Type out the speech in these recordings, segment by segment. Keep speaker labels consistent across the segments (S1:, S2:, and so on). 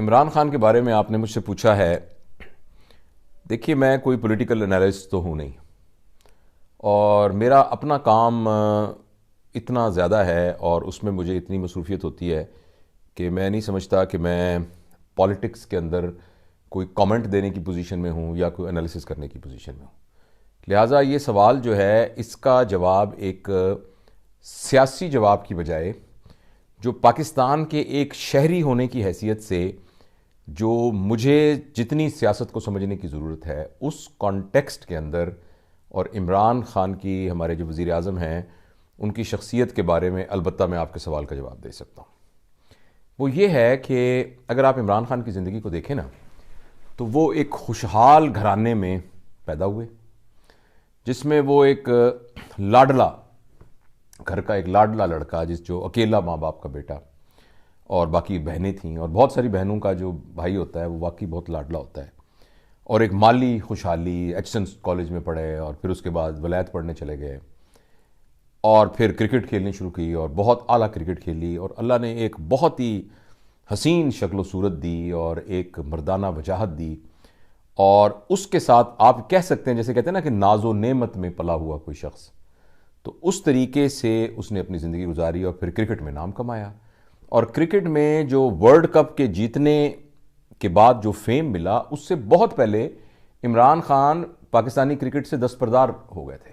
S1: عمران خان کے بارے میں آپ نے مجھ سے پوچھا ہے. دیکھیے میں کوئی پولیٹیکل انالسٹ تو ہوں نہیں، اور میرا اپنا کام اتنا زیادہ ہے اور اس میں مجھے اتنی مصروفیت ہوتی ہے کہ میں نہیں سمجھتا کہ میں پالیٹکس کے اندر کوئی کامنٹ دینے کی پوزیشن میں ہوں یا کوئی انالیسس کرنے کی پوزیشن میں ہوں. لہٰذا یہ سوال جو ہے اس کا جواب ایک سیاسی جواب کی بجائے جو پاکستان کے ایک شہری ہونے کی حیثیت سے جو مجھے جتنی سیاست کو سمجھنے کی ضرورت ہے اس کانٹیکسٹ کے اندر، اور عمران خان کی ہمارے جو وزیر اعظم ہیں ان کی شخصیت کے بارے میں البتہ میں آپ کے سوال کا جواب دے سکتا ہوں. وہ یہ ہے کہ اگر آپ عمران خان کی زندگی کو دیکھیں نا تو وہ ایک خوشحال گھرانے میں پیدا ہوئے جس میں وہ ایک لاڈلا گھر کا ایک لاڈلا لڑکا، جو اکیلا ماں باپ کا بیٹا، اور باقی بہنیں تھیں، اور بہت ساری بہنوں کا جو بھائی ہوتا ہے وہ واقعی بہت لاڈلا ہوتا ہے، اور ایک مالی خوشحالی. ایچسن کالج میں پڑھے اور پھر اس کے بعد ولایت پڑھنے چلے گئے اور پھر کرکٹ کھیلنی شروع کی اور بہت اعلیٰ کرکٹ کھیلی، اور اللہ نے ایک بہت ہی حسین شکل و صورت دی اور ایک مردانہ وجاہت دی، اور اس کے ساتھ آپ کہہ سکتے ہیں جیسے کہتے ہیں نا کہ ناز و نعمت میں پلا ہوا کوئی شخص، تو اس طریقے سے اس نے اپنی زندگی گزاری اور پھر کرکٹ میں نام کمایا. اور کرکٹ میں جو ورلڈ کپ کے جیتنے کے بعد جو فیم ملا اس سے بہت پہلے عمران خان پاکستانی کرکٹ سے دستبردار ہو گئے تھے.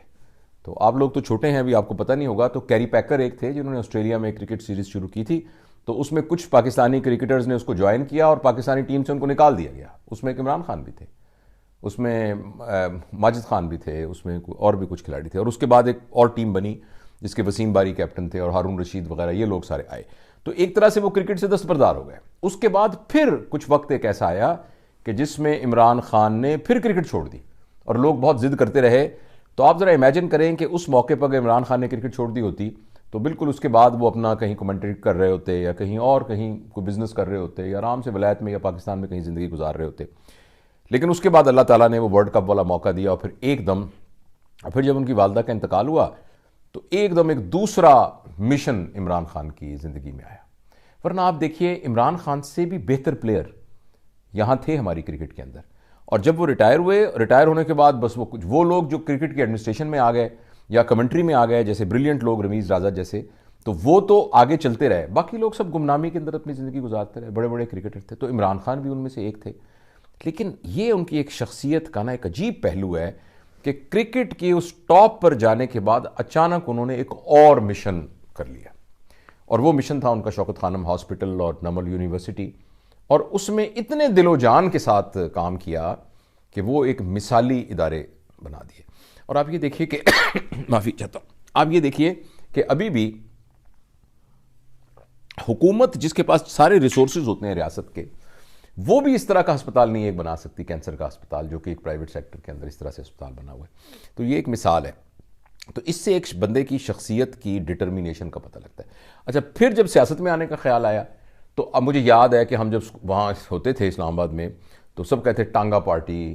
S1: تو آپ لوگ تو چھوٹے ہیں، ابھی آپ کو پتہ نہیں ہوگا، تو کیری پیکر ایک تھے جنہوں نے آسٹریلیا میں کرکٹ سیریز شروع کی تھی، تو اس میں کچھ پاکستانی کرکٹرز نے اس کو جوائن کیا اور پاکستانی ٹیم سے ان کو نکال دیا گیا. اس میں ایک عمران خان بھی تھے، اس میں ماجد خان بھی تھے، اس میں اور بھی کچھ کھلاڑی تھے، اور اس کے بعد ایک اور ٹیم بنی جس کے وسیم باری کیپٹن تھے اور ہارون رشید وغیرہ، یہ لوگ سارے آئے. تو ایک طرح سے وہ کرکٹ سے دستبردار ہو گئے. اس کے بعد پھر کچھ وقت ایک ایسا آیا کہ جس میں عمران خان نے پھر کرکٹ چھوڑ دی اور لوگ بہت ضد کرتے رہے. تو آپ ذرا امیجن کریں کہ اس موقع پر اگر عمران خان نے کرکٹ چھوڑ دی ہوتی تو بالکل اس کے بعد وہ اپنا کہیں کمنٹری کر رہے ہوتے یا کہیں اور کہیں کوئی بزنس کر رہے ہوتے یا آرام سے ولایت میں یا پاکستان میں کہیں زندگی گزار رہے ہوتے. لیکن اس کے بعد اللہ تعالیٰ نے وہ ورلڈ کپ والا موقع دیا، اور پھر ایک دم، پھر جب ان کی والدہ کا انتقال ہوا تو ایک دم ایک دوسرا مشن عمران خان کی زندگی میں آیا. ورنہ آپ دیکھیے عمران خان سے بھی بہتر پلیئر یہاں تھے ہماری کرکٹ کے اندر، اور جب وہ ریٹائر ہوئے، ریٹائر ہونے کے بعد بس وہ لوگ جو کرکٹ کی ایڈمنسٹریشن میں آ گئے یا کمنٹری میں آ گئے، جیسے بریلینٹ لوگ رمیز راجہ جیسے، تو وہ تو آگے چلتے رہے، باقی لوگ سب گمنامی کے اندر اپنی زندگی گزارتے رہے. بڑے بڑے کرکٹر تھے، تو عمران خان بھی ان میں سے ایک تھے. لیکن یہ ان کی ایک شخصیت کا نا ایک عجیب پہلو ہے کہ کرکٹ کی اس ٹاپ پر جانے کے بعد اچانک انہوں نے ایک اور مشن کر لیا، اور وہ مشن تھا ان کا شوکت خانم ہاسپٹل اور نمل یونیورسٹی، اور اس میں اتنے دل و جان کے ساتھ کام کیا کہ وہ ایک مثالی ادارے بنا دیے. اور آپ یہ دیکھیے کہ معافی چاہتا ہوں، آپ یہ دیکھیے کہ ابھی بھی حکومت جس کے پاس سارے ریسورسز ہوتے ہیں ریاست کے، وہ بھی اس طرح کا ہسپتال نہیں ایک بنا سکتی، کینسر کا ہسپتال، جو کہ ایک پرائیویٹ سیکٹر کے اندر اس طرح سے ہسپتال بنا ہوا ہے. تو یہ ایک مثال ہے. تو اس سے ایک بندے کی شخصیت کی ڈٹرمینیشن کا پتہ لگتا ہے. اچھا، پھر جب سیاست میں آنے کا خیال آیا تو اب مجھے یاد ہے کہ ہم جب وہاں ہوتے تھے اسلام آباد میں تو سب کہتے ٹانگا پارٹی،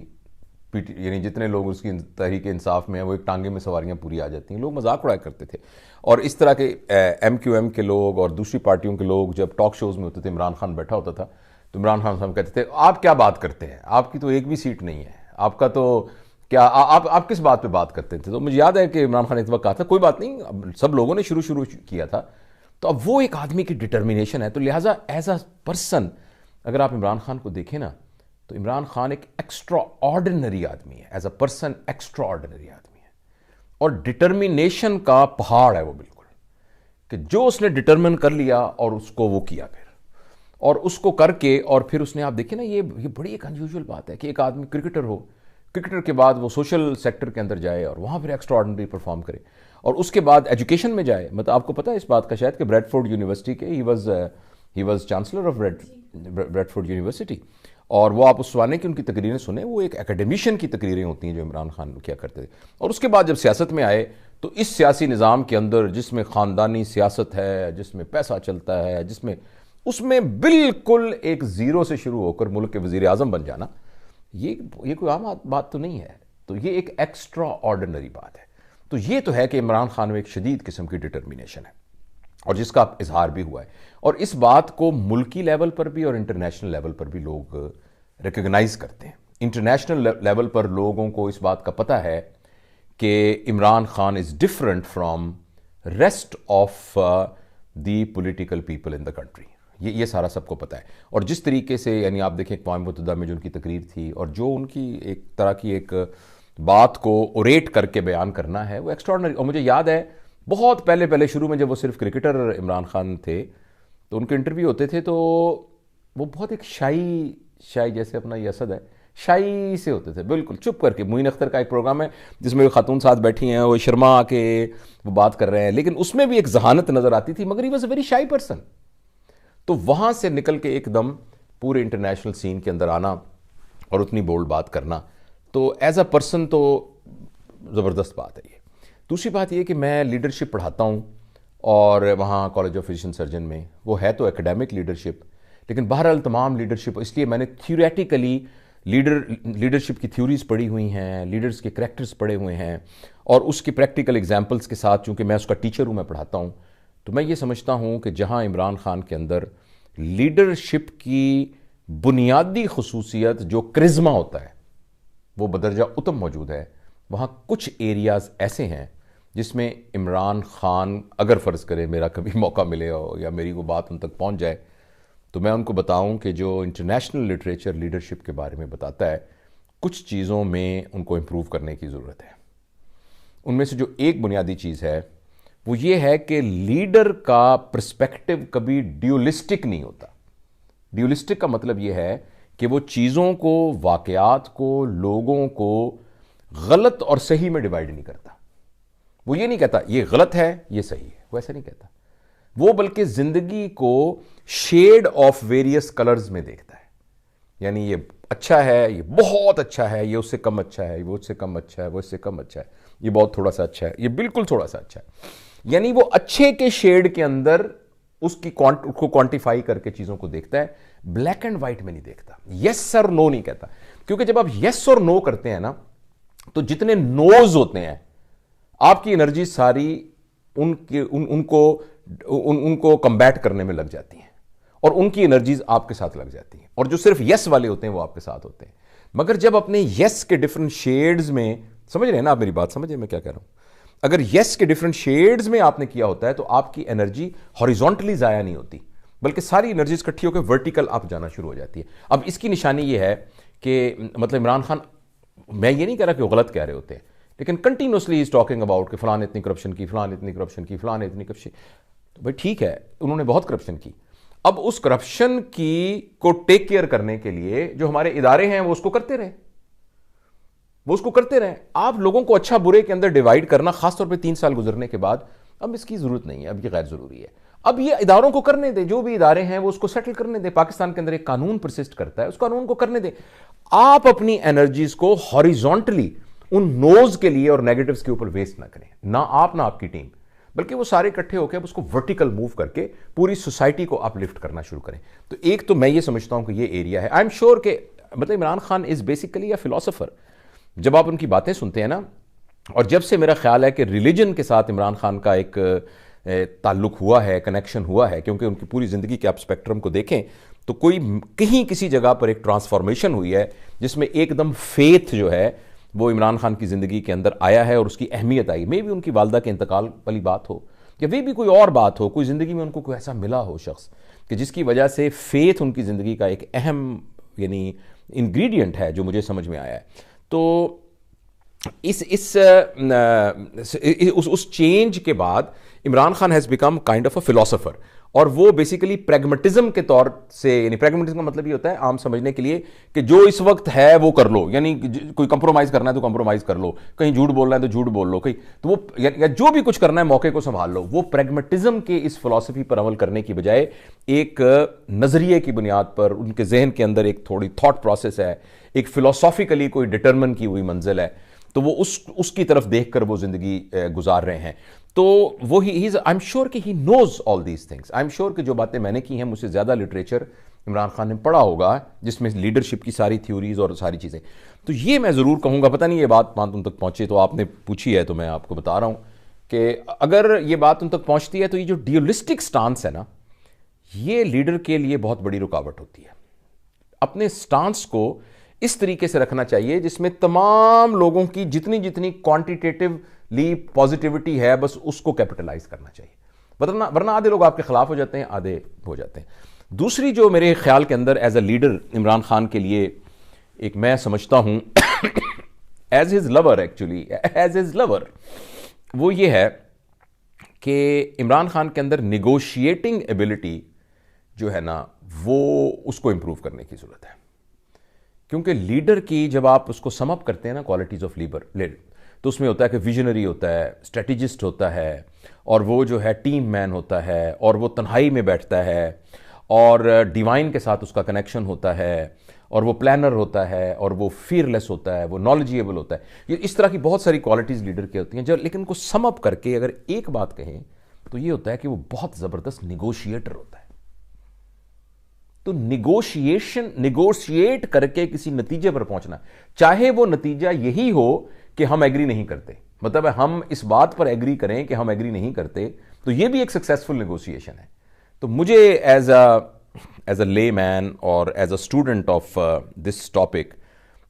S1: یعنی جتنے لوگ اس کی تحریک انصاف میں ہیں وہ ایک ٹانگے میں سواریاں پوری آ جاتی ہیں. لوگ مذاق اڑایا کرتے تھے. اور اس طرح کے ایم کیو ایم کے لوگ اور دوسری پارٹیوں کے لوگ جب ٹاک شوز میں ہوتے تھے، عمران خان بیٹھا ہوتا تھا تو عمران خان صاحب کہتے تھے آپ کیا بات کرتے ہیں، آپ کی تو ایک بھی سیٹ نہیں ہے، آپ کا تو کیا، آپ کس بات پہ بات کرتے تھے. تو مجھے یاد ہے کہ عمران خان نے اس وقت کہا تھا کوئی بات نہیں، اب سب لوگوں نے شروع کیا تھا. تو اب وہ ایک آدمی کی ڈٹرمینیشن ہے. تو لہٰذا ایز اے پرسن اگر آپ عمران خان کو دیکھیں نا تو عمران خان ایک ایکسٹرا آرڈنری آدمی ہے، as a person extra ordinary آدمی ہے، اور ڈٹرمینیشن کا پہاڑ ہے وہ بالکل، کہ جو اس نے ڈٹرمن کر لیا اور اس کو وہ کیا پھر، اور اس کو کر کے، اور پھر اس نے، آپ دیکھیں نا، یہ بڑی ایک انیوژل بات ہے کہ ایک آدمی کرکٹر ہو، کرکٹر کے بعد وہ سوشل سیکٹر کے اندر جائے اور وہاں پھر ایکسٹرا آرڈنری پرفارم کرے، اور اس کے بعد ایجوکیشن میں جائے. مطلب آپ کو پتہ ہے اس بات کا شاید کہ بریڈ فورڈ یونیورسٹی کے he was chancellor of Bradford university. اور وہ آپ اس زمانے کی ان کی تقریریں سنیں، وہ ایک اکیڈمیشین کی تقریریں ہوتی ہیں جو عمران خان کیا کرتے تھے. اور اس کے بعد جب سیاست میں آئے تو اس سیاسی نظام کے اندر جس میں خاندانی سیاست ہے، جس میں پیسہ چلتا ہے، جس میں، اس میں بالکل ایک زیرو سے شروع ہو کر ملک کے وزیر اعظم بن جانا، یہ کوئی عام بات تو نہیں ہے. تو یہ ایک ایکسٹرا آرڈنری بات ہے. تو یہ تو ہے کہ عمران خان میں ایک شدید قسم کی ڈٹرمینیشن ہے. اور جس کا اظہار بھی ہوا ہے، اور اس بات کو ملکی لیول پر بھی اور انٹرنیشنل لیول پر بھی لوگ ریکگنائز کرتے ہیں۔ انٹرنیشنل لیول پر لوگوں کو اس بات کا پتہ ہے کہ Imran Khan is different from rest of the political people in the country, یہ سارا سب کو پتہ ہے۔ اور جس طریقے سے یعنی آپ دیکھیں اقوام متحدہ میں جو ان کی تقریر تھی اور جو ان کی ایک طرح کی ایک بات کو اوریٹ کر کے بیان کرنا ہے وہ ایکسٹراڈنری۔ اور مجھے یاد ہے بہت پہلے شروع میں جب وہ صرف کرکٹر عمران خان تھے تو ان کے انٹرویو ہوتے تھے تو وہ بہت ایک شائی جیسے اپنا یہ اسد ہے، شائی سے ہوتے تھے، بالکل چپ کر کے۔ معین اختر کا ایک پروگرام ہے جس میں خاتون ساتھ بیٹھی ہیں، وہ شرما کے وہ بات کر رہے ہیں، لیکن اس میں بھی ایک ذہانت نظر آتی تھی، مگر he was a very shy person. تو وہاں سے نکل کے ایک دم پورے انٹرنیشنل سین کے اندر آنا اور اتنی بولڈ بات کرنا، تو ایز اے پرسن تو زبردست بات ہے یہ۔ دوسری بات یہ کہ میں لیڈرشپ پڑھاتا ہوں اور وہاں کالج آف فزیشین سرجن میں وہ ہے تو اکیڈیمک لیڈرشپ، لیکن بہرحال تمام لیڈرشپ، اس لیے میں نے تھیوریٹیکلی لیڈرشپ کی تھیوریز پڑھی ہوئی ہیں، لیڈرز کے کریکٹرز پڑھے ہوئے ہیں، اور اس کی پریکٹیکل ایگزامپلس کے ساتھ چونکہ میں اس کا ٹیچر ہوں، میں پڑھاتا ہوں، تو میں یہ سمجھتا ہوں کہ جہاں عمران خان کے اندر لیڈرشپ کی بنیادی خصوصیت جو کرزما ہوتا ہے وہ بدرجہ اتم موجود ہے، وہاں کچھ ایریاز ایسے ہیں جس میں عمران خان، اگر فرض کرے میرا کبھی موقع ملے ہو یا میری وہ بات ان تک پہنچ جائے تو میں ان کو بتاؤں کہ جو انٹرنیشنل لٹریچر لیڈرشپ کے بارے میں بتاتا ہے کچھ چیزوں میں ان کو امپروو کرنے کی ضرورت ہے۔ ان میں سے جو ایک بنیادی چیز ہے وہ یہ ہے کہ لیڈر کا پرسپیکٹو کبھی ڈیولسٹک نہیں ہوتا۔ ڈیولسٹک کا مطلب یہ ہے کہ وہ چیزوں کو، واقعات کو، لوگوں کو غلط اور صحیح میں ڈیوائیڈ نہیں کرتا۔ وہ یہ نہیں کہتا یہ غلط ہے یہ صحیح ہے، وہ ایسا نہیں کہتا، وہ بلکہ زندگی کو شیڈ آف ویریس کلرز میں دیکھتا ہے، یعنی یہ اچھا ہے، یہ بہت اچھا ہے، یہ اس سے کم اچھا ہے، وہ اس سے کم اچھا ہے، وہ اس سے کم اچھا ہے، یہ بہت تھوڑا سا اچھا ہے، یہ بالکل تھوڑا سا اچھا ہے، یعنی وہ اچھے کے شیڈ کے اندر اس کو کوانٹیفائی کر کے چیزوں کو دیکھتا ہے، بلیک اینڈ وائٹ میں نہیں دیکھتا، یس اور نو نہیں کہتا، کیونکہ جب آپ یس اور نو کرتے ہیں نا تو جتنے نوز ہوتے ہیں آپ کی انرجی ساری ان کو کمبیٹ کرنے میں لگ جاتی ہیں، اور ان کی انرجیز آپ کے ساتھ لگ جاتی ہیں، اور جو صرف یس والے ہوتے ہیں وہ آپ کے ساتھ ہوتے ہیں۔ مگر جب اپنے یس کے ڈفرنٹ شیڈز میں، سمجھ رہے ہیں نا آپ میری بات، سمجھے میں کیا کہہ رہا ہوں، اگر یس کے ڈفرنٹ شیڈز میں آپ نے کیا ہوتا ہے تو آپ کی انرجی ہاریزونٹلی ضائع نہیں ہوتی، بلکہ ساری انرجیز اکٹھی ہو کے ورٹیکل آپ جانا شروع ہو جاتی ہے۔ اب اس کی نشانی یہ ہے کہ مطلب عمران خان، میں یہ نہیں کہہ رہا کہ وہ غلط کہہ رہے ہوتے ہیں، لیکن کنٹینیوسلی از ٹاکنگ اباؤٹ کہ فلاں نے اتنی کرپشن کی، فلاں نے اتنی کرپشن کی، فلاں نے اتنی کرپشن، تو بھائی ٹھیک ہے انہوں نے بہت کرپشن کی، اب اس کرپشن کی کو ٹیک کیئر کرنے کے لیے جو ہمارے ادارے ہیں وہ اس کو کرتے رہے، آپ لوگوں کو اچھا برے کے اندر ڈیوائیڈ کرنا، خاص طور پہ 3 سال گزرنے کے بعد، اب اس کی ضرورت نہیں ہے، اب یہ غیر ضروری ہے، اب یہ اداروں کو کرنے دیں، جو بھی ادارے ہیں وہ اس کو سیٹل کرنے دیں۔ پاکستان کے اندر ایک قانون پرسسٹ کرتا ہے، اس قانون کو کرنے دیں، آپ اپنی انرجیز کو ہاریزونٹلی ان نوز کے لیے اور نیگیٹوز کے اوپر ویسٹ نہ کریں، نہ آپ نہ آپ کی ٹیم، بلکہ وہ سارے اکٹھے ہو کے اب اس کو ورٹیکل موو کر کے پوری سوسائٹی کو اپ لفٹ کرنا شروع کریں۔ تو ایک تو میں یہ سمجھتا ہوں کہ یہ ایریا ہے، آئی ایم شیور کہ مطلب Imran Khan is basically a philosopher. جب آپ ان کی باتیں سنتے ہیں نا، اور جب سے میرا خیال ہے کہ ریلیجن کے ساتھ عمران خان کا ایک تعلق ہوا ہے، کنیکشن ہوا ہے، کیونکہ ان کی پوری زندگی کے آپ اسپیکٹرم کو دیکھیں تو کہیں کسی جگہ پر ایک ٹرانسفارمیشن ہوئی ہے جس میں ایک دم فیتھ جو ہے وہ عمران خان کی زندگی کے اندر آیا ہے اور اس کی اہمیت آئی۔ میں بھی ان کی والدہ کے انتقال والی بات ہو یا وہ بھی کوئی اور بات ہو، کوئی زندگی میں ان کو کوئی ایسا ملا ہو شخص کہ جس کی وجہ سے فیتھ ان کی زندگی کا ایک اہم یعنی انگریڈینٹ ہے جو مجھے سمجھ میں آیا ہے۔ تو اس چینج کے بعد Imran Khan has become kind of a philosopher, اور وہ بیسیکلی پریگمیٹزم کے طور سے، یعنی پریگمیٹزم کا مطلب یہ ہوتا ہے عام سمجھنے کے لیے کہ جو اس وقت ہے وہ کر لو، یعنی کوئی کمپرومائز کرنا ہے تو کمپرومائز کر لو، کہیں جھوٹ بولنا ہے تو جھوٹ بول لو، کہیں تو وہ یا جو بھی کچھ کرنا ہے موقع کو سنبھال لو۔ وہ پریگمیٹزم کے اس فلسفی پر عمل کرنے کی بجائے ایک نظریے کی بنیاد پر ان کے ذہن کے اندر ایک تھوڑی تھاٹ پروسیس ہے، ایک فلسافیکلی کوئی ڈٹرمن کی ہوئی منزل ہے، تو وہ اس کی طرف دیکھ کر وہ زندگی گزار رہے ہیں۔ تو وہ آئی ایم شیور کہ he knows all these things, I am sure کہ جو باتیں میں نے کی ہیں مجھ سے زیادہ لٹریچر عمران خان نے پڑھا ہوگا جس میں لیڈرشپ کی ساری تھیوریز اور ساری چیزیں۔ تو یہ میں ضرور کہوں گا، پتہ نہیں یہ بات تم تک پہنچے تو آپ نے پوچھی ہے تو میں آپ کو بتا رہا ہوں کہ اگر یہ بات ان تک پہنچتی ہے تو یہ جو ڈیولسٹک سٹانس ہے نا، یہ لیڈر کے لیے بہت بڑی رکاوٹ ہوتی ہے. اپنے سٹانس کو اس طریقے سے رکھنا چاہیے جس میں تمام لوگوں کی جتنی کوانٹیٹیولی پازیٹیوٹی ہے بس اس کو کیپٹلائز کرنا چاہیے، ورنہ آدھے لوگ آپ کے خلاف ہو جاتے ہیں، آدھے ہو جاتے ہیں. دوسری جو میرے خیال کے اندر as a leader Imran Khan کے لیے ایک میں سمجھتا ہوں as his lover, actually as his lover, وہ یہ ہے کہ عمران خان کے اندر نیگوشیٹنگ ایبلٹی جو ہے نا وہ اس کو امپروو کرنے کی ضرورت ہے. کیونکہ لیڈر کی جب آپ اس کو سم اپ کرتے ہیں نا کوالٹیز آف لیڈر، تو اس میں ہوتا ہے کہ ویژنری ہوتا ہے، اسٹریٹجسٹ ہوتا ہے، اور وہ جو ہے ٹیم مین ہوتا ہے، اور وہ تنہائی میں بیٹھتا ہے، اور ڈیوائن کے ساتھ اس کا کنیکشن ہوتا ہے، اور وہ پلانر ہوتا ہے، اور وہ فیئرلیس ہوتا ہے، وہ نالجیبل ہوتا ہے. یہ اس طرح کی بہت ساری کوالٹیز لیڈر کی ہوتی ہیں لیکن ان کو سم اپ کر کے اگر ایک بات کہیں تو یہ ہوتا ہے کہ وہ بہت زبردست نیگوشیٹر ہوتا ہے. تو نیگوشیٹ کر کے کسی نتیجے پر پہنچنا، چاہے وہ نتیجہ یہی ہو کہ ہم ایگری نہیں کرتے، مطلب ہم اس بات پر ایگری کریں کہ ہم ایگری نہیں کرتے، تو یہ بھی ایک سکسیسفل نیگوشیشن ہے. تو مجھے ایز اے لے مین اور as a student of this topic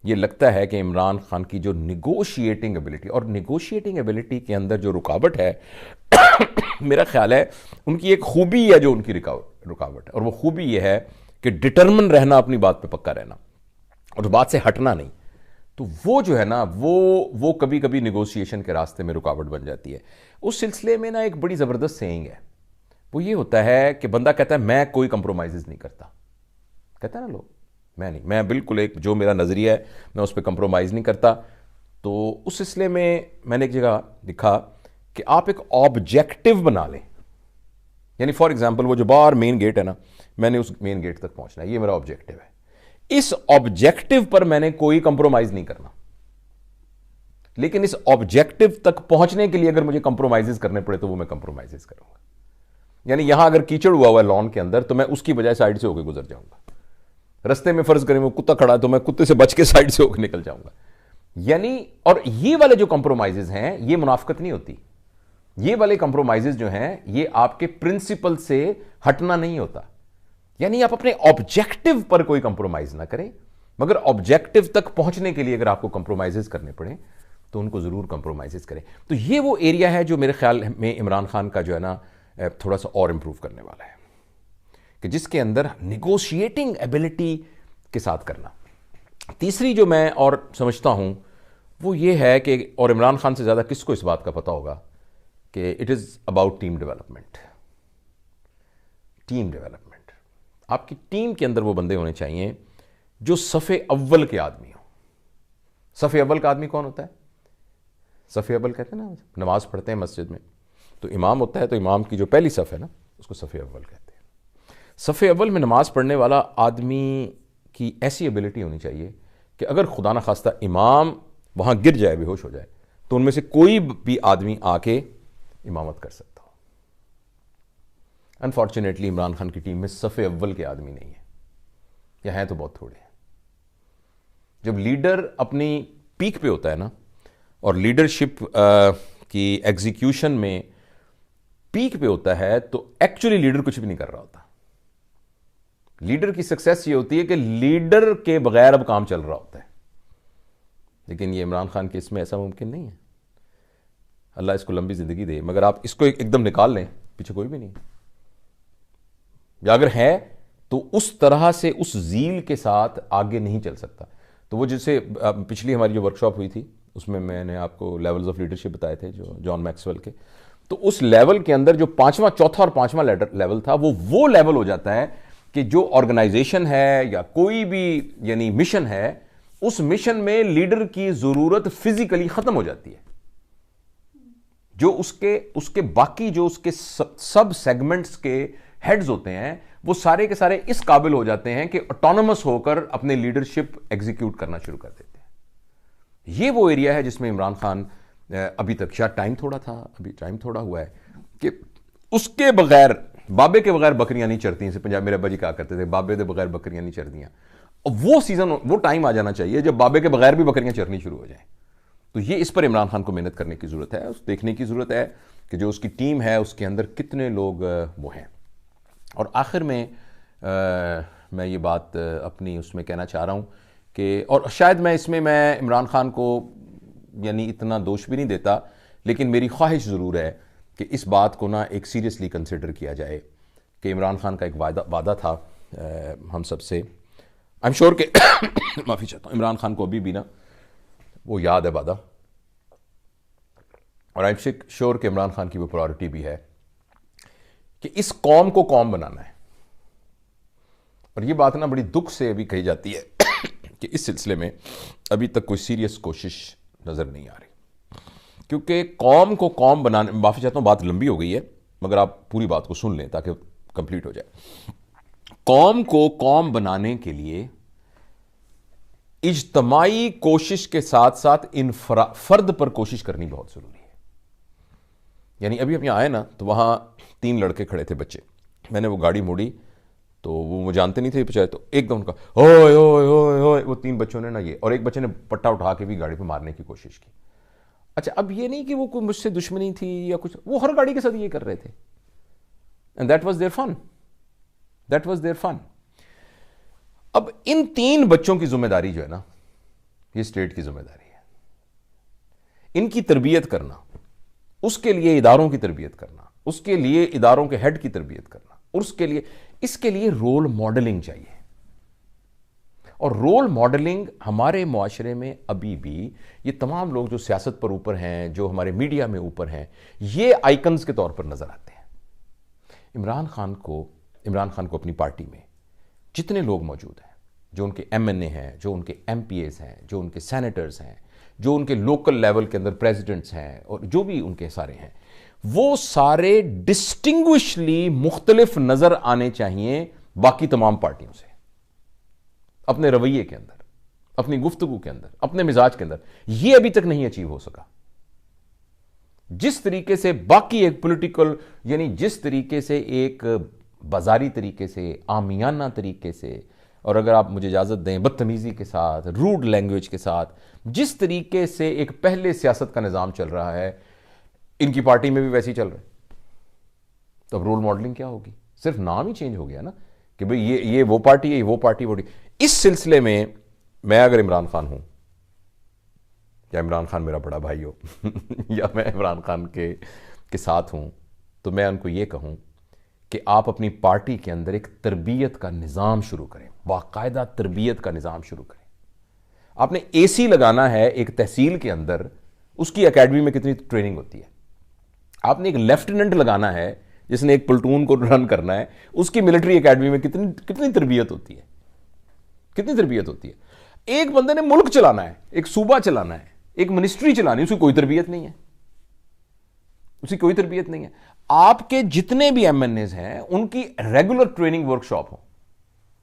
S1: یہ لگتا ہے کہ عمران خان کی جو نیگوشیٹنگ ایبلٹی، اور نیگوشیٹنگ ایبلٹی کے اندر جو رکاوٹ ہے میرا خیال ہے ان کی ایک خوبی ہے جو ان کی رکاوٹ ہے، اور وہ خوبی یہ ہے کہ ڈٹرمن رہنا، اپنی بات پہ پکا رہنا اور بات سے ہٹنا نہیں. تو وہ جو ہے نا وہ کبھی کبھی نیگوشیشن کے راستے میں رکاوٹ بن جاتی ہے. اس سلسلے میں نا ایک بڑی زبردست سیئنگ ہے، وہ یہ ہوتا ہے کہ بندہ کہتا ہے میں کوئی کمپرومائزز نہیں کرتا، کہتا ہے نا لوگ میں بالکل ایک جو میرا نظریہ ہے میں اس پہ کمپرومائز نہیں کرتا. تو اس سلسلے میں نے ایک جگہ لکھا کہ آپ ایک آبجیکٹو بنا لیں. یعنی فار ایگزامپل وہ جو باہر مین گیٹ ہے نا، میں نے اس مین گیٹ تک پہنچنا ہے، یہ میرا آبجیکٹو ہے. اس آبجیکٹو پر میں نے کوئی کمپرومائز نہیں کرنا، لیکن اس آبجیکٹو تک پہنچنے کے لیے اگر مجھے کمپرومائزز کرنے پڑے تو وہ میں کمپرومائزز کروں گا. یعنی یہاں اگر کیچڑ ہوا ہے لان کے اندر تو میں اس کی بجائے سائڈ سے ہو کے گزر جاؤں گا. رستے میں فرض کریں وہ کتا کھڑا ہے تو میں کتے سے بچ کے سائڈ سے ہو کے نکل جاؤں گا. یعنی اور یہ والے جو کمپرومائزز ہیں یہ منافقت نہیں ہوتی، یہ والے کمپرومائزز جو ہیں یہ آپ کے پرنسپل سے ہٹنا نہیں ہوتا. یعنی آپ اپنے آبجیکٹو پر کوئی کمپرومائز نہ کریں، مگر آبجیکٹو تک پہنچنے کے لیے اگر آپ کو کمپرومائزز کرنے پڑیں تو ان کو ضرور کمپرومائزز کریں. تو یہ وہ ایریا ہے جو میرے خیال میں عمران خان کا جو ہے نا تھوڑا سا اور امپروو کرنے والا ہے، کہ جس کے اندر نیگوشیٹنگ ایبلٹی کے ساتھ کرنا. تیسری جو میں اور سمجھتا ہوں وہ یہ ہے کہ، اور عمران خان سے زیادہ کس کو اس بات کا پتہ ہوگا، کہ it is about team development. Team development, آپ کی ٹیم کے اندر وہ بندے ہونے چاہیے جو صف اول کے آدمی ہوں. صف اول کا آدمی کون ہوتا ہے؟ صف اول کہتے ہیں نا، نماز پڑھتے ہیں مسجد میں تو امام ہوتا ہے، تو امام کی جو پہلی صف ہے نا اس کو صف اول کہتے ہیں. صف اول میں نماز پڑھنے والا آدمی کی ایسی ایبلٹی ہونی چاہیے کہ اگر خدا نخواستہ امام وہاں گر جائے، بے ہوش ہو جائے، تو ان میں سے کوئی بھی آدمی آ کے امامت کر سکتا ہو. انفارچونیٹلی عمران خان کی ٹیم میں صف اول کے آدمی نہیں ہیں، یا ہیں تو بہت تھوڑے ہیں. جب لیڈر اپنی پیک پہ ہوتا ہے نا، اور لیڈرشپ کی ایگزیکیوشن میں پیک پہ ہوتا ہے، تو ایکچولی لیڈر کچھ بھی نہیں کر رہا ہوتا. لیڈر کی سکسیس یہ ہوتی ہے کہ لیڈر کے بغیر اب کام چل رہا ہوتا ہے. لیکن یہ عمران خان کے اس میں ایسا ممکن نہیں ہے. اللہ اس کو لمبی زندگی دے، مگر آپ اس کو ایک دم نکال لیں، پیچھے کوئی بھی نہیں، یا اگر ہے تو اس طرح سے اس زیل کے ساتھ آگے نہیں چل سکتا. تو وہ جیسے پچھلی ہماری جو ورکشاپ ہوئی تھی اس میں نے آپ کو لیولز آف لیڈرشپ بتائے تھے جو جان میکسویل کے، تو اس لیول کے اندر جو چوتھا اور پانچواں لیول تھا وہ لیول ہو جاتا ہے کہ جو آرگنائزیشن ہے یا کوئی بھی یعنی مشن ہے، اس مشن میں لیڈر کی ضرورت فزیکلی ختم ہو جاتی ہے. جو اس کے باقی جو اس کے سب سیگمنٹس کے ہیڈز ہوتے ہیں وہ سارے کے سارے اس قابل ہو جاتے ہیں کہ آٹونومس ہو کر اپنے لیڈرشپ ایگزیکیوٹ کرنا شروع کر دیتے ہیں. یہ وہ ایریا ہے جس میں عمران خان ابھی تک، شاید ٹائم تھوڑا تھا، ابھی ٹائم تھوڑا ہوا ہے، کہ اس کے بغیر، بابے کے بغیر بکریاں نہیں چرتی ہیں. پنجاب میرے ابا جی کہا کرتے تھے بابے کے بغیر بکریاں نہیں چرتیاں. وہ سیزن، وہ ٹائم آ جانا چاہیے جب بابے کے بغیر بھی بکریاں چرنی شروع ہو جائیں. تو یہ اس پر عمران خان کو محنت کرنے کی ضرورت ہے، دیکھنے کی ضرورت ہے کہ جو اس کی ٹیم ہے اس کے اندر کتنے لوگ وہ ہیں. اور آخر میں میں یہ بات اپنی اس میں کہنا چاہ رہا ہوں کہ، اور شاید میں اس میں عمران خان کو یعنی اتنا دوش بھی نہیں دیتا، لیکن میری خواہش ضرور ہے کہ اس بات کو ایک سیریسلی کنسیڈر کیا جائے کہ عمران خان کا ایک وعدہ تھا ہم سب سے. آئی ایم شیور کہ معافی چاہتا ہوں، عمران خان کو ابھی بھی وہ یاد ہے وعدہ، اور آئی ایم شیور کہ عمران خان کی وہ پرائورٹی بھی ہے کہ اس قوم کو قوم بنانا ہے. اور یہ بات بڑی دکھ سے ابھی کہی جاتی ہے کہ اس سلسلے میں ابھی تک کوئی سیریس کوشش نظر نہیں آ رہی، کیونکہ قوم کو قوم بنانے، معافی چاہتا ہوں بات لمبی ہو گئی ہے مگر آپ پوری بات کو سن لیں تاکہ کمپلیٹ ہو جائے. قوم کو قوم بنانے کے لیے اجتماعی کوشش کے ساتھ ساتھ فرد پر کوشش کرنی بہت ضروری ہے. یعنی ابھی ہم یہاں آئے تو وہاں 3 لڑکے کھڑے تھے بچے، میں نے وہ گاڑی موڑی تو وہ جانتے نہیں تھے بچارے، تو ایک دم ان کا اوئے اوئے اوئے اوئے، وہ 3 بچوں نے یہ، اور ایک بچے نے پٹا اٹھا کے بھی گاڑی پہ مارنے کی کوشش کی. اچھا اب یہ نہیں کہ وہ کوئی مجھ سے دشمنی تھی یا کچھ، وہ ہر گاڑی کے ساتھ یہ کر رہے تھے. اینڈ دیٹ واز دیئر فن. اب ان 3 بچوں کی ذمہ داری جو ہے یہ اسٹیٹ کی ذمہ داری ہے. ان کی تربیت کرنا، اس کے لیے اداروں کی تربیت کرنا، اس کے لیے اداروں کے ہیڈ کی تربیت کرنا، اس کے لیے رول ماڈلنگ چاہیے. اور رول ماڈلنگ ہمارے معاشرے میں ابھی بھی یہ تمام لوگ جو سیاست پر اوپر ہیں، جو ہمارے میڈیا میں اوپر ہیں، یہ آئیکنز کے طور پر نظر آتے ہیں. عمران خان کو اپنی پارٹی میں جتنے لوگ موجود ہیں، جو ان کے ایم این اے ہیں، جو ان کے ایم پی ایز ہیں، جو ان کے سینیٹرز ہیں، جو ان کے لوکل لیول کے اندر پریزیڈنٹس ہیں، اور جو بھی ان کے سارے ہیں، وہ سارے ڈسٹنگوشلی مختلف نظر آنے چاہیے باقی تمام پارٹیوں سے، اپنے رویے کے اندر، اپنی گفتگو کے اندر، اپنے مزاج کے اندر. یہ ابھی تک نہیں اچیو ہو سکا. جس طریقے سے باقی ایک پولیٹیکل، یعنی جس طریقے سے ایک بازاری طریقے سے، عامیانہ طریقے سے، اور اگر آپ مجھے اجازت دیں بدتمیزی کے ساتھ، روڈ لینگویج کے ساتھ، جس طریقے سے ایک پہلے سیاست کا نظام چل رہا ہے، ان کی پارٹی میں بھی ویسے ہی چل رہا ہے. تو اب رول ماڈلنگ کیا ہوگی؟ صرف نام ہی چینج ہو گیا کہ بھئی یہ وہ پارٹی ہے، یہ وہ پارٹی. اس سلسلے میں اگر عمران خان ہوں، یا عمران خان میرا بڑا بھائی ہو یا میں عمران خان کے ساتھ ہوں، تو میں ان کو یہ کہوں کہ آپ اپنی پارٹی کے اندر ایک تربیت کا نظام شروع کریں، باقاعدہ تربیت کا نظام شروع کریں. آپ نے اے سی لگانا ہے ایک تحصیل کے اندر، اس کی اکیڈمی میں کتنی ٹریننگ ہوتی ہے. آپ نے ایک لیفٹیننٹ لگانا ہے جس نے ایک پلٹون کو رن کرنا ہے، اس کی ملٹری اکیڈمی میں کتنی تربیت ہوتی ہے، کتنی تربیت ہوتی ہے. ایک بندے نے ملک چلانا ہے، ایک صوبہ چلانا ہے، ایک منسٹری چلانی ہے، اس کی کوئی تربیت نہیں ہے، آپ کے جتنے بھی ایم این ایز ہیں ان کی ریگولر ٹریننگ ورکشاپ ہو.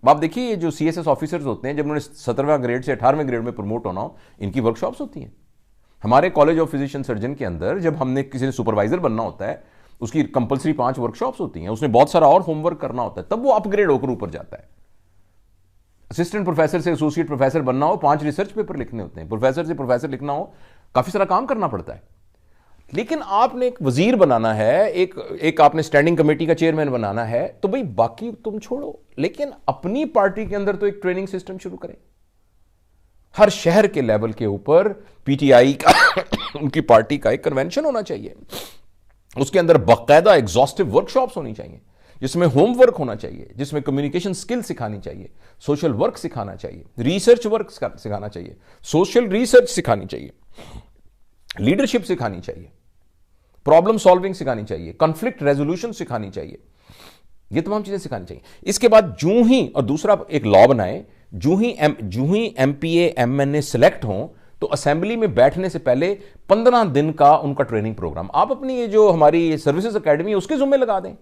S1: آپ دیکھیے یہ جو سی ایس ایس آفیسرز ہوتے ہیں، جب انہوں نے 17واں گریڈ سے 18ویں گریڈ میں پروموٹ ہونا ہو، ان کی ورکشاپس ہوتی ہیں. ہمارے کالج آف فزیشین سرجن کے اندر جب ہم نے کسی نے سپروائزر بننا ہوتا ہے، اس کی کمپلسری 5 ورکشاپس ہوتی ہیں، اس نے بہت سارا اور ہوم ورک کرنا ہوتا ہے، تب وہ اپ گریڈ ہو کر اوپر جاتا ہے. اسسٹنٹ پروفیسر سے ایسوسیٹ پروفیسر بننا ہو، 5 ریسرچ پیپر لکھنے ہوتے ہیں. پروفیسر سے پروفیسر لکھنا ہو، کافی سارا کام کرنا پڑتا ہے. لیکن آپ نے ایک وزیر بنانا ہے، ایک آپ نے اسٹینڈنگ کمیٹی کا چیئرمین بنانا ہے، تو بھئی باقی تم چھوڑو، لیکن اپنی پارٹی کے اندر تو ایک ٹریننگ سسٹم شروع کریں. ہر شہر کے لیول کے اوپر پی ٹی آئی کا ان کی پارٹی کا ایک کنونشن ہونا چاہیے. اس کے اندر باقاعدہ ایگزاسٹو ورکشاپس ہونی چاہیے، جس میں ہوم ورک ہونا چاہیے، جس میں کمیونیکیشن سکل سکھانی چاہیے، سوشل ورک سکھانا چاہیے، ریسرچ ورک سکھانا چاہیے، سوشل ریسرچ سکھانی چاہیے، لیڈرشپ سکھانی چاہیے، پرابلم سالونگ سکھانی چاہیے، کنفلکٹ ریزولوشن سکھانی چاہیے. یہ تمام چیزیں سکھانی چاہیے. اس کے بعد جو ہی، اور دوسرا ایک لا بنائے، جو ہی M P A M N A select ہوں تو اسمبلی میں بیٹھنے سے پہلے 15 دن کا ان کا ٹریننگ پروگرام آپ اپنی یہ جو ہماری سروسز اکیڈمی ہے اس کے ذمہ لگا دیں.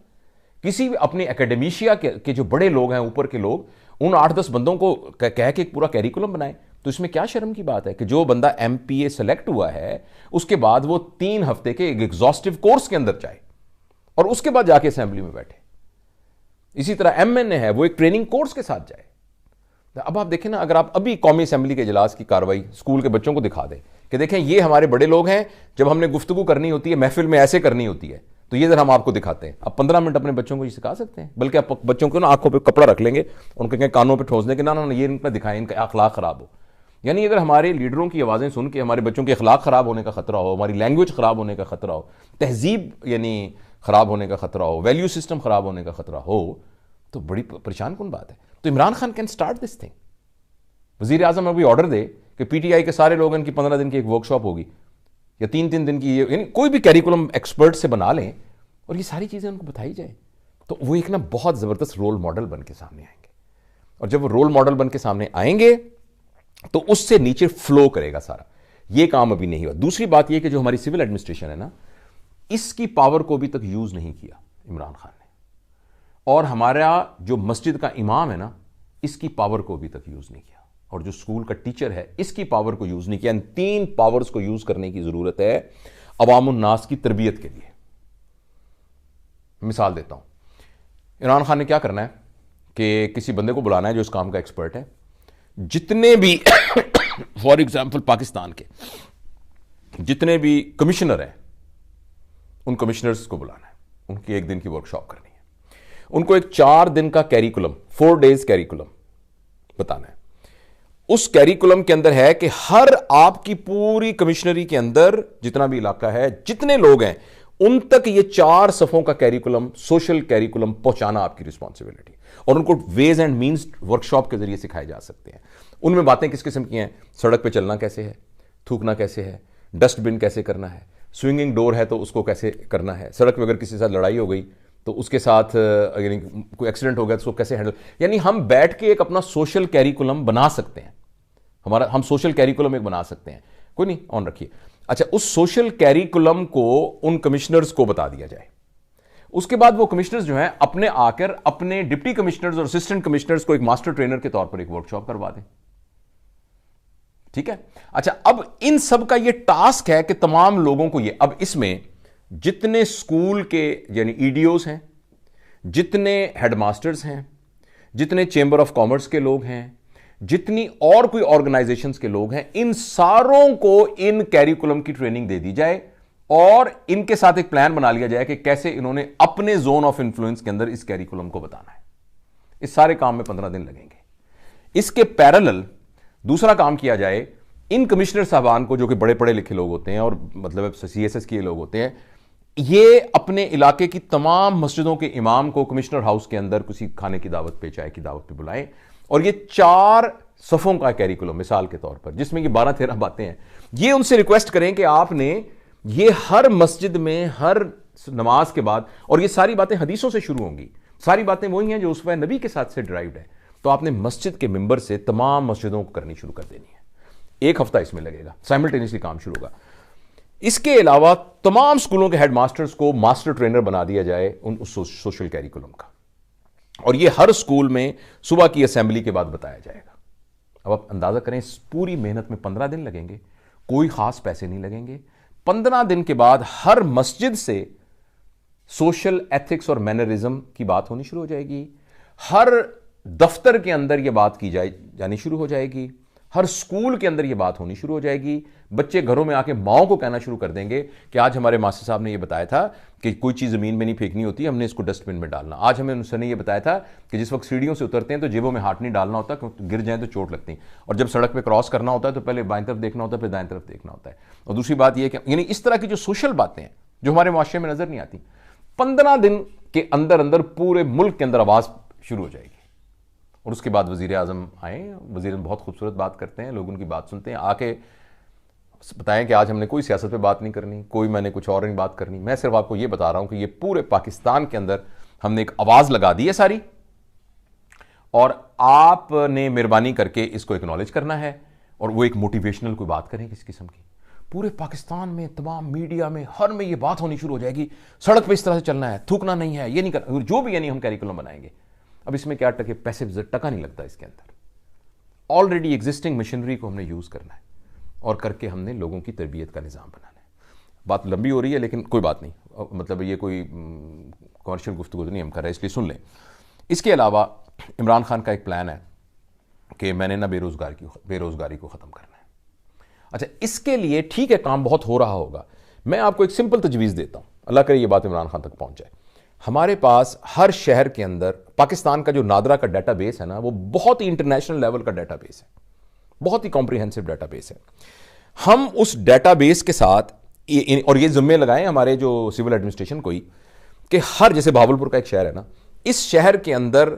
S1: کسی بھی اپنے اکیڈمیشیا کے جو بڑے لوگ ہیں، اوپر کے لوگ، ان 8-10 بندوں کو کہہ کے ایک پورا کیریکولم بنائیں. تو اس میں کیا شرم کی بات ہے کہ جو بندہ ایم پی اے سلیکٹ ہوا ہے اس کے بعد وہ 3 ہفتے کے ایک ایگزاسٹو کورس کے اندر جائے اور اس کے بعد جا کے اسمبلی میں بیٹھے. اسی طرح ایم این اے ہے، وہ ایک ٹریننگ کورس کے ساتھ جائے. اب آپ دیکھیں نا, اگر آپ ابھی قومی اسمبلی کے اجلاس کی کاروائی اسکول کے بچوں کو دکھا دیں کہ دیکھیں یہ ہمارے بڑے لوگ ہیں, جب ہم نے گفتگو کرنی ہوتی ہے محفل میں ایسے کرنی ہوتی ہے, تو یہ ذرا ہم آپ کو دکھاتے ہیں. اب 15 منٹ اپنے بچوں کو یہ سکھا سکتے ہیں, بلکہ آپ بچوں کو نا آنکھوں پہ کپڑا رکھ لیں گے, ان کے کانوں پہ ٹھونس دیں کہ نہ یہ ان پہ دکھائیں, ان کا اخلاق خراب ہو. یعنی اگر ہمارے لیڈروں کی آوازیں سن کے ہمارے بچوں کے اخلاق خراب ہونے کا خطرہ ہو, ہماری لینگویج خراب ہونے کا خطرہ ہو, تہذیب یعنی خراب ہونے کا خطرہ ہو, ویلیو سسٹم خراب ہونے کا خطرہ ہو, تو بڑی پریشان کن بات ہے. تو Imran Khan can start this thing. وزیر اعظم ابھی آرڈر دے کہ پی ٹی آئی کے سارے لوگ ان کی 15 دن کی ایک ورک شاپ ہوگی یا 3 دن کی, یعنی کوئی بھی کیریکولم ایکسپرٹ سے بنا لیں اور یہ ساری چیزیں ان کو بتائی جائیں, تو وہ ایک نا بہت زبردست رول ماڈل بن کے سامنے آئیں گے. اور جب وہ رول ماڈل بن کے سامنے آئیں گے تو اس سے نیچے فلو کرے گا سارا. یہ کام ابھی نہیں ہوا. دوسری بات یہ کہ جو ہماری سول ایڈمنسٹریشن ہے نا, اس کی پاور کو ابھی تک یوز نہیں کیا عمران خان نے, اور ہمارا جو مسجد کا امام ہے نا, اس کی پاور کو ابھی تک یوز نہیں کیا, اور جو اسکول کا ٹیچر ہے اس کی پاور کو یوز نہیں کیا. ان 3 پاورز کو یوز کرنے کی ضرورت ہے عوام الناس کی تربیت کے لیے. مثال دیتا ہوں, عمران خان نے کیا کرنا ہے کہ کسی بندے کو بلانا ہے جو اس کام کا ایکسپرٹ ہے. جتنے بھی فار ایگزامپل پاکستان کے جتنے بھی کمشنر ہیں, ان کمشنرز کو بلانا ہے, ان کی 1 دن کی ورک شاپ کرنی ہے, ان کو ایک 4 دن کا کیریکولم 4 days کیریکولم بتانا ہے. اس کیریکولم کے اندر ہے کہ ہر آپ کی پوری کمشنری کے اندر جتنا بھی علاقہ ہے, جتنے لوگ ہیں, ان تک یہ 4 صفوں کا کیریکولم, سوشل کیریکولم پہنچانا آپ کی رسپانسبلٹی, اور ان کو ways and means workshop کے ذریعے سکھائے جا سکتے ہیں. ان میں باتیں کس قسم کی ہیں, سڑک پہ چلنا کیسے ہے, تھوکنا کیسے ہے, ڈسٹ بن کیسے کرنا ہے, سوئنگنگ ڈور ہے تو اس کو کیسے کرنا ہے, سڑک پہ اگر کسی کے ساتھ لڑائی ہو گئی تو اس کے ساتھ یعنی کوئی ایکسیڈنٹ ہو گیا تو اس کو کیسے ہینڈل, یعنی ہم بیٹھ کے ایک اپنا سوشل کیریکولم بنا سکتے ہیں. ہم سوشل کیریکولم ایک بنا سکتے ہیں. کوئی نہیں, آن رکھیے. اچھا, اس سوشل کیریکولم کو ان کمشنرز کو بتا دیا جائے. اس کے بعد وہ کمشنرز جو ہیں اپنے آ کر اپنے ڈپٹی کمشنرز اور اسسٹنٹ کمشنرز کو ایک ماسٹر ٹرینر کے طور پر ایک ورک شاپ کروا دیں. ٹھیک ہے. اچھا, اب ان سب کا یہ ٹاسک ہے کہ تمام لوگوں کو اب اس میں جتنے اسکول کے یعنی ای ڈی اوز ہیں, جتنے ہیڈ ماسٹرز ہیں, جتنے چیمبر آف کامرس کے لوگ ہیں, جتنی اور کوئی آرگنائزیشنز کے لوگ ہیں, ان ساروں کو ان کیریکولم کی ٹریننگ دے دی جائے, اور ان کے ساتھ ایک پلان بنا لیا جائے کہ کیسے انہوں نے اپنے زون آف انفلوئنس کے اندر اس کیریکولم کو بتانا ہے. اس سارے کام میں 15 دن لگیں گے. اس کے پیرالل دوسرا کام کیا جائے, ان کمشنر صاحبان کو جو کہ بڑے پڑھے لکھے لوگ ہوتے ہیں اور مطلب سی ایس ایس کے لوگ ہوتے ہیں, یہ اپنے علاقے کی تمام مسجدوں کے امام کو کمشنر ہاؤس کے اندر کسی کھانے کی دعوت پہ, چائے کی دعوت پہ بلائیں, اور یہ 4 صفوں کا کیریکولم مثال کے طور پر, جس میں یہ 12-13 باتیں ہیں, یہ ان سے ریکویسٹ کریں کہ آپ نے یہ ہر مسجد میں ہر نماز کے بعد, اور یہ ساری باتیں حدیثوں سے شروع ہوں گی, ساری باتیں وہی ہیں جو اسوہ نبی کے ساتھ سے ڈرائیوڈ ہے, تو آپ نے مسجد کے ممبر سے تمام مسجدوں کو کرنی شروع کر دینی ہے. 1 ہفتہ اس میں لگے گا, سائملٹینیسلی کام شروع ہوگا. اس کے علاوہ تمام اسکولوں کے ہیڈ ماسٹرز کو ماسٹر ٹرینر بنا دیا جائے اس سوشل کیریکولم کا, اور یہ ہر اسکول میں صبح کی اسمبلی کے بعد بتایا جائے گا. اب آپ اندازہ کریں, اس پوری محنت میں 15 دن لگیں گے, کوئی خاص پیسے نہیں لگیں گے. 15 دن کے بعد ہر مسجد سے سوشل ایتھکس اور مینرزم کی بات ہونی شروع ہو جائے گی, ہر دفتر کے اندر یہ بات کی جانی شروع ہو جائے گی, ہر سکول کے اندر یہ بات ہونی شروع ہو جائے گی. بچے گھروں میں آ کے ماؤں کو کہنا شروع کر دیں گے کہ آج ہمارے ماسٹر صاحب نے یہ بتایا تھا کہ کوئی چیز زمین میں نہیں پھینکنی ہوتی, ہم نے اس کو ڈسٹ بن میں ڈالنا. آج ہمیں ان نے یہ بتایا تھا کہ جس وقت سیڑھیوں سے اترتے ہیں تو جیبوں میں ہاتھ نہیں ڈالنا ہوتا, گر جائیں تو چوٹ لگتی ہیں, اور جب سڑک پہ کراس کرنا ہوتا ہے تو پہلے بائیں طرف دیکھنا ہوتا ہے, پھر دائیں طرف دیکھنا ہوتا ہے. اور دوسری بات یہ کہ یعنی اس طرح کی جو سوشل باتیں ہیں جو ہمارے معاشرے میں نظر نہیں آتی, 15 دن کے اندر اندر پورے ملک کے اندر آواز شروع ہو جائے گی. اور اس کے بعد وزیر اعظم آئیں, وزیر اعظم بہت خوبصورت بات کرتے ہیں, لوگ ان کی بات سنتے ہیں, آ کے بتائیں کہ آج ہم نے کوئی سیاست پہ بات نہیں کرنی, کوئی میں نے کچھ اور نہیں بات کرنی, میں صرف آپ کو یہ بتا رہا ہوں کہ یہ پورے پاکستان کے اندر ہم نے ایک آواز لگا دی ہے ساری, اور آپ نے مہربانی کر کے اس کو اکنالج کرنا ہے, اور وہ ایک موٹیویشنل کوئی بات کریں کس قسم کی. پورے پاکستان میں تمام میڈیا میں ہر میں یہ بات ہونی شروع ہو جائے گی, سڑک پہ اس طرح سے چلنا ہے, تھوکنا نہیں ہے, یہ نہیں کرنا, جو بھی یعنی ہم کیریکولم بنائیں گے. اب اس میں کیا پیسے ٹکا نہیں لگتا, اس کے اندر آلریڈی ایگزسٹنگ مشینری کو ہم نے یوز کرنا ہے, اور کر کے ہم نے لوگوں کی تربیت کا نظام بنانا ہے. بات لمبی ہو رہی ہے لیکن کوئی بات نہیں, مطلب یہ کوئی کمرشل گفتگو نہیں ہم کر رہے, اس لیے سن لیں. اس کے علاوہ عمران خان کا ایک پلان ہے کہ میں نے نہ بے روزگاری کو ختم کرنا ہے. اچھا اس کے لیے ٹھیک ہے کام بہت ہو رہا ہوگا, میں آپ کو ایک سمپل تجویز دیتا ہوں, اللہ کرے یہ بات عمران خان تک پہنچ جائے. ہمارے پاس ہر شہر کے اندر پاکستان کا جو نادرا کا ڈیٹا بیس ہے نا, وہ بہت ہی انٹرنیشنل لیول کا ڈیٹا بیس ہے, بہت ہی کمپریہنسو ڈیٹا بیس ہے. ہم اس ڈیٹا بیس کے ساتھ, اور یہ ذمے لگائیں ہمارے جو سول ایڈمنسٹریشن کو ہی, کہ ہر, جیسے بھاولپور کا ایک شہر ہے نا, اس شہر کے اندر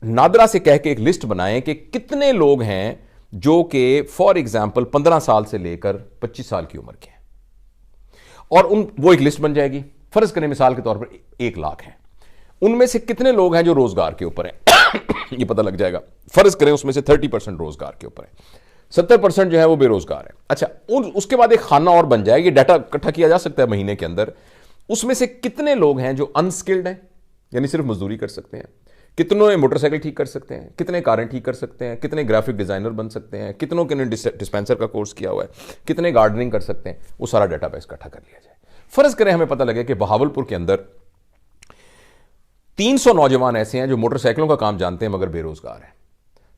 S1: نادرا سے کہہ کے ایک لسٹ بنائیں کہ کتنے لوگ ہیں جو کہ فار ایگزامپل 15 سال سے لے کر 25 سال کی عمر کے ہیں, اور وہ ایک لسٹ بن جائے گی. فرض کریں مثال کے طور پر 1 لاکھ ہیں, ان میں سے کتنے لوگ ہیں جو روزگار کے اوپر ہیں یہ پتہ لگ جائے گا. فرض کریں اس میں سے 30% روزگار کے اوپر ہیں, 70% جو ہے وہ بے روزگار ہے. اچھا اس کے بعد ایک خانہ اور بن جائے, یہ ڈیٹا اکٹھا کیا جا سکتا ہے مہینے کے اندر, اس میں سے کتنے لوگ ہیں جو انسکلڈ ہیں, یعنی صرف مزدوری کر سکتے ہیں, کتنوں موٹر سائیکل ٹھیک کر سکتے ہیں, کتنے کاریں ٹھیک کر سکتے ہیں, کتنے گرافک ڈیزائنر بن سکتے ہیں, کتنوں کے نے ڈسپینسر کا کورس کیا ہوا ہے, کتنے گارڈننگ کر سکتے ہیں. وہ سارا ڈیٹا بیس اکٹھا کر لیا جائے. فرض کریں ہمیں پتہ لگے کہ بہاولپور کے اندر 300 نوجوان ایسے ہیں جو موٹر سائیکلوں کا کام جانتے ہیں مگر بے روزگار ہیں.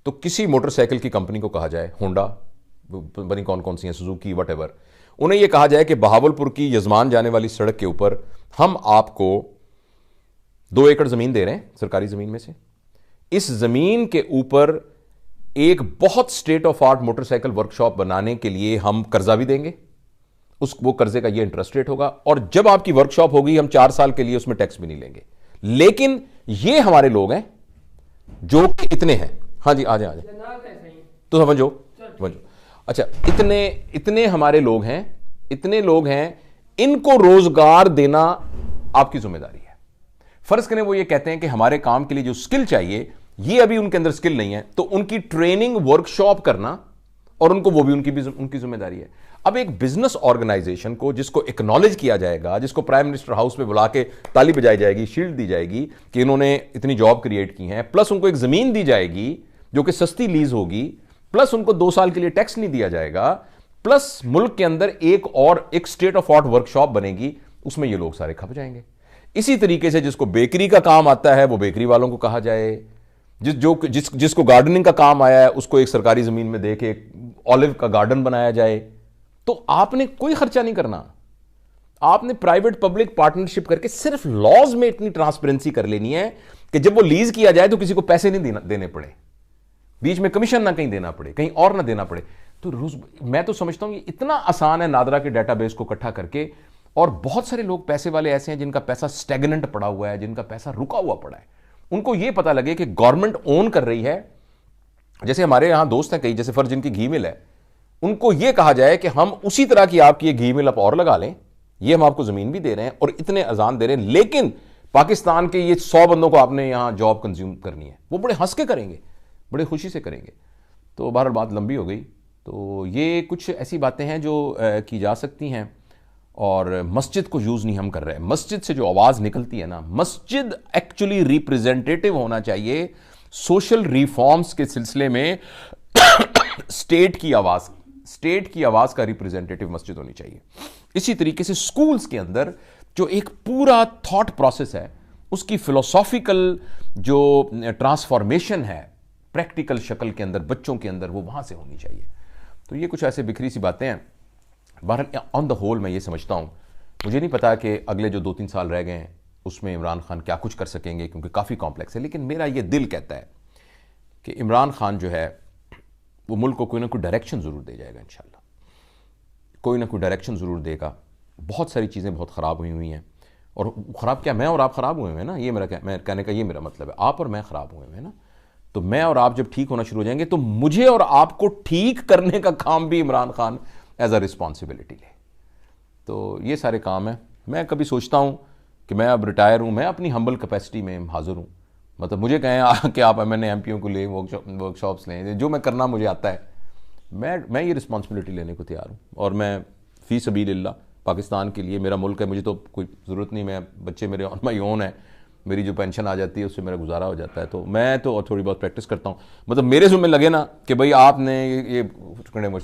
S1: تو کسی موٹر سائیکل کی کمپنی کو کہا جائے, ہونڈا بنی کون سی ہیں, سوزوکی وٹ ایور, انہیں یہ کہا جائے کہ بہاولپور کی یزمان جانے والی سڑک کے اوپر ہم آپ کو 2 ایکڑ زمین دے رہے ہیں سرکاری زمین میں سے. اس زمین کے اوپر ایک بہت state of art motor cycle work shop بنانے کے لیے ہم قرضہ بھی دیں گے, وہ قرضے کا یہ انٹرسٹ ریٹ ہوگا, اور جب آپ کی ورک شاپ ہوگی ہم 4 سال کے لیے اس میں ٹیکس بھی نہیں لیں گے. لیکن یہ ہمارے لوگ ہیں جو کہ اتنے ہیں, ہاں جی آ جائیں تو سمجھو. اچھا اتنے ہمارے لوگ ہیں, ان کو روزگار دینا آپ کی ذمہ داری ہے. فرض کریں وہ یہ کہتے ہیں کہ ہمارے کام کے لیے جو سکل چاہیے یہ ابھی ان کے اندر سکل نہیں ہے, تو ان کی ٹریننگ ورک شاپ کرنا اور ان کو وہ بھی ان کی ذمہ داری ہے. اب ایک بزنس آرگنائزیشن کو جس کو ایکنالج کیا جائے گا, جس کو پرائم منسٹر ہاؤس میں بلا کے تالی بجائی جائے گی, شیلڈ دی جائے گی کہ انہوں نے اتنی جاب کریٹ کی ہیں, پلس ان کو ایک زمین دی جائے گی جو کہ سستی لیز ہوگی, پلس ان کو 2 سال کے لیے ٹیکس نہیں دیا جائے گا, پلس ملک کے اندر ایک state of art work shop بنے گی, اس میں یہ لوگ سارے کھپ جائیں گے. اسی طریقے سے جس کو بیکری کا کام آتا ہے وہ بیکری والوں کو کہا جائے, جس کو گارڈننگ کا کام آیا ہے اس کو ایک سرکاری زمین میں دے کے ایک اولیو کا گارڈن بنایا جائے. تو آپ نے کوئی خرچہ نہیں کرنا, آپ نے پرائیویٹ پبلک پارٹنرشپ کر کے صرف لاز میں اتنی ٹرانسپیرنسی کر لینی ہے کہ جب وہ لیز کیا جائے تو کسی کو پیسے نہیں دینے پڑے, بیچ میں کمیشن نہ کہیں دینا پڑے, کہیں اور نہ دینا پڑے. تو میں تو سمجھتا ہوں یہ اتنا آسان ہے نادرا کے ڈیٹا بیس کو اکٹھا کر کے, اور بہت سارے لوگ پیسے والے ایسے ہیں جن کا پیسہ سٹیگننٹ پڑا ہوا ہے, جن کا پیسہ رکا ہوا پڑا ہے. ان کو یہ پتا لگے کہ گورنمنٹ اون کر رہی ہے, جیسے ہمارے یہاں دوست ہیں کئی, جیسے فرض جن کی گھی مل ہے, ان کو یہ کہا جائے کہ ہم اسی طرح کی آپ کی یہ گھی مل آپ اور لگا لیں, یہ ہم آپ کو زمین بھی دے رہے ہیں اور اتنے اذان دے رہے ہیں, لیکن پاکستان کے یہ 100 بندوں کو آپ نے یہاں جاب کنزیوم کرنی ہے. وہ بڑے ہنس کے کریں گے, بڑے خوشی سے کریں گے. تو بہرحال بات لمبی ہو گئی. تو یہ کچھ ایسی باتیں ہیں جو کی جا سکتی ہیں, اور مسجد کو یوز نہیں ہم کر رہے. مسجد سے جو آواز نکلتی ہے نا, مسجد ایکچولی ریپریزنٹیٹیو ہونا چاہیے سوشل ریفارمز کے سلسلے میں. اسٹیٹ کی آواز کا ریپریزنٹیٹیو مسجد ہونی چاہیے. اسی طریقے سے سکولز کے اندر جو ایک پورا تھاٹ پروسیس ہے, اس کی فلسافیکل جو ٹرانسفارمیشن ہے پریکٹیکل شکل کے اندر بچوں کے اندر, وہ وہاں سے ہونی چاہیے. تو یہ کچھ ایسے بکھری سی باتیں ہیں. بہرحال آن دا ہول میں یہ سمجھتا ہوں, مجھے نہیں پتا کہ اگلے جو 2-3 سال رہ گئے ہیں اس میں عمران خان کیا کچھ کر سکیں گے, کیونکہ کافی کمپلیکس ہے. لیکن میرا یہ دل کہتا ہے کہ عمران خان جو ہے وہ ملک کو کوئی نہ کوئی ڈائریکشن ضرور دے جائے گا انشاءاللہ, کوئی نہ کوئی ڈائریکشن ضرور دے گا. بہت ساری چیزیں بہت خراب ہوئی ہیں, اور خراب کیا, میں اور آپ خراب ہوئے ہیں نا, یہ میں کہنے کا یہ میرا مطلب ہے. آپ اور میں خراب ہوئے ہیں نا, تو میں اور آپ جب ٹھیک ہونا شروع ہو جائیں گے تو مجھے اور آپ کو ٹھیک کرنے کا کام بھی Imran Khan as a responsibility لے. تو یہ سارے کام ہیں. میں کبھی سوچتا ہوں کہ میں اب ریٹائر ہوں, میں اپنی ہمبل کیپیسٹی میں حاضر ہوں. مطلب مجھے کہیں کہ آپ ایم این اے ایم پیوں کو لیں, ورک شاپس لیں, جو میں کرنا مجھے آتا ہے, میں یہ رسپانسبلٹی لینے کو تیار ہوں. اور میں فی سبیل اللہ پاکستان کے لیے, میرا ملک ہے, مجھے تو کوئی ضرورت نہیں, میں بچے میرے آن مائی اون ہیں, میری جو پینشن آ جاتی ہے اس سے میرا گزارا ہو جاتا ہے. تو میں تو تھوڑی بہت پریکٹس کرتا ہوں. مطلب میرے ذمہ لگے نا کہ بھئی آپ نے یہ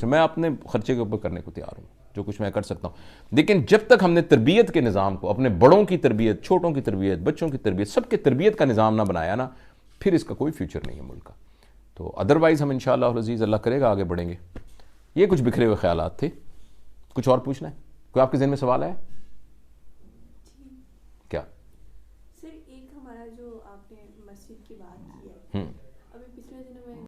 S1: میں اپنے خرچے کے اوپر کرنے کو تیار ہوں, جو کچھ میں کر سکتا ہوں. لیکن جب تک ہم نے تربیت کے نظام کو, اپنے بڑوں کی تربیت, چھوٹوں کی تربیت, بچوں کی تربیت, سب کے تربیت کا نظام نہ بنایا نا, پھر اس کا کوئی فیوچر نہیں ہے ملک کا. تو ادروائز ہم انشاءاللہ العزیز اللہ کرے گا آگے بڑھیں گے. یہ کچھ بکھرے ہوئے خیالات تھے. کچھ اور پوچھنا ہے؟ کوئی آپ کے ذہن میں سوال ہے کیا؟
S2: سر ایک ہمارا جو آپ نے مسجد کی بات کی ہے